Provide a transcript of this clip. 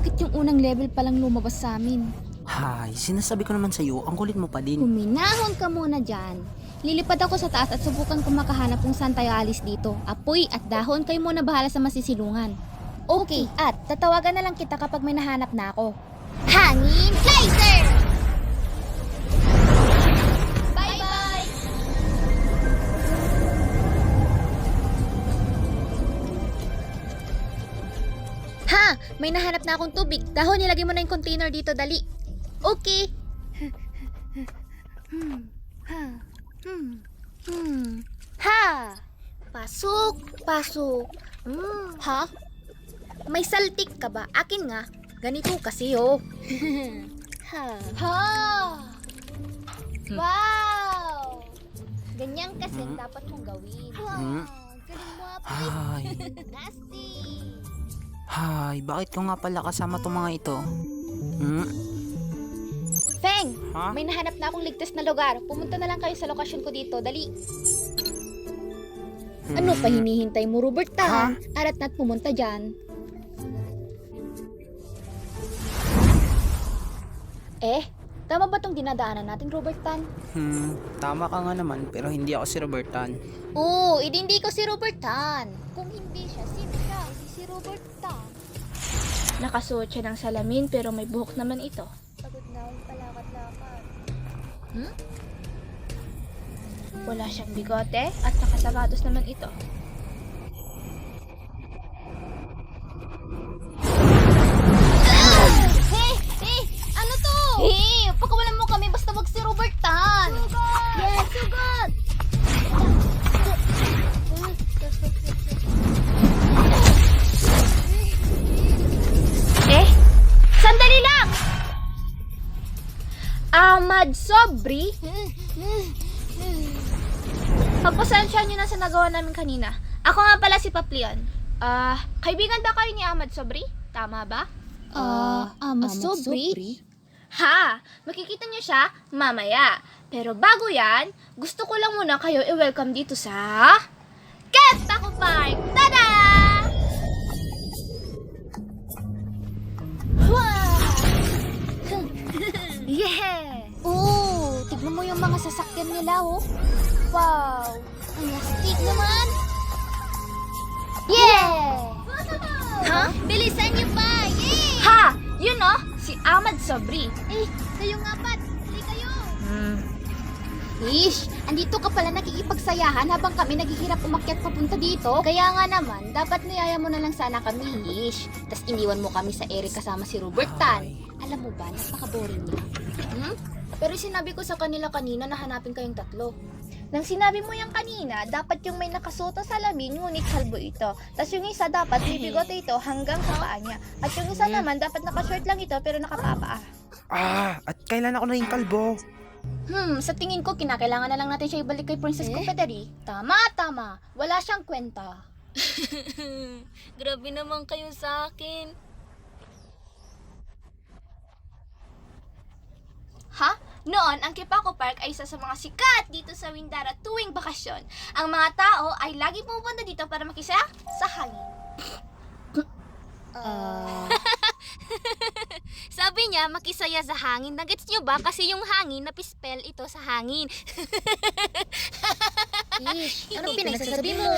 Bakit yung unang level palang lumabas sa amin? Hay, sinasabi ko naman sa'yo, ang kulit mo pa din. Huminahon ka muna dyan. Lilipad ako sa taas at subukan kong makahanap kung saan tayo alis dito. Apoy at dahon, kayo muna bahala sa masisilungan. Okay, at tatawagan na lang kita kapag may nahanap na ako. Hangin Geyser! Bye-bye! Ha! May nahanap na akong tubig. Dahon, nilagay mo na yung container dito, dali. Okay. Ha! Pasok, pasok. Ha? May saltik ka ba? Akin nga. Ganito kasi, oh. Ha! Wow! Ganyan kasi dapat mong gawin. Hmm? Galing mo, Hay, Nasty! hay, bakit ko nga pala kasama tong mga ito? Hmm? Feng! Ha? May nahanap na akong ligtas na lugar. Pumunta na lang kayo sa lokasyon ko dito. Dali. Ano pa hinihintay mo, Robert Tan? Arat na't pumunta dyan. Tama ba tong dinadaanan natin, Robert Tan? Tama ka nga naman, pero hindi ako si Robertan. Oo, hindi ko si Robert Tan. Kung hindi siya, sino siya? Si Robert Tan. Nakasuot siya ng salamin pero may buhok naman ito. Pagod na akong palakad-lakad. Wala siyang bigote at nakasapatos naman ito. Ano to? Pakawalan mo kami basta wag si Robert Tan. Sugod! Yes, sugod! Sandali lang! Ahmad Sobri? Pagpasensya niyo na sa nagawa namin kanina. Ako nga pala si Paplion. Kaibigan ba kayo ni Ahmad Sobri? Tama ba? Ahmad Sobri? Ha! Makikita niyo siya mamaya. Pero bago yan, gusto ko lang muna kayo i-welcome dito sa Ket Taco Park! Tada! Yeah! Oo, tignan mo yung mga sasakyan nila, oh. Wow! Ang astig naman! Yeah! Ha? Bilisan niyo pa! Yeah! Ha! Yun oh! Si Ahmad Sobri. Kayo nga pat! Hali kayo! Ish! Andito ka pala nakikipagsayahan habang kami naghihirap umakyat papunta dito. Kaya nga naman, dapat niyaya mo na lang sana kami, Ish. Tapos iniwan mo kami sa ere kasama si Robert Tan. Alam mo ba, napaka-boring niya. Pero sinabi ko sa kanila kanina na hanapin kayong tatlo. Nang sinabi mo yung kanina, dapat yung may nakasuot na salamin, ngunit kalbo ito. Tapos yung isa dapat may bigote ito hanggang sa paa niya. At yung isa naman dapat nakashort lang ito pero nakapapaa. At kailan ako naging kalbo? Sa tingin ko, kinakailangan na lang natin siya ibalik kay Princess Confetery. Tama. Wala siyang kwenta. Grabe naman kayo sa akin. Ha? Noon, ang Kipaco Park ay isa sa mga sikat dito sa Windara tuwing bakasyon. Ang mga tao ay lagi pumupunta dito para makisaya sa hangin. Sabi niya, makisaya sa hangin. Nagets niyo ba? Kasi yung hangin, napispell ito sa hangin. Ish, anong pinagsasabi mo?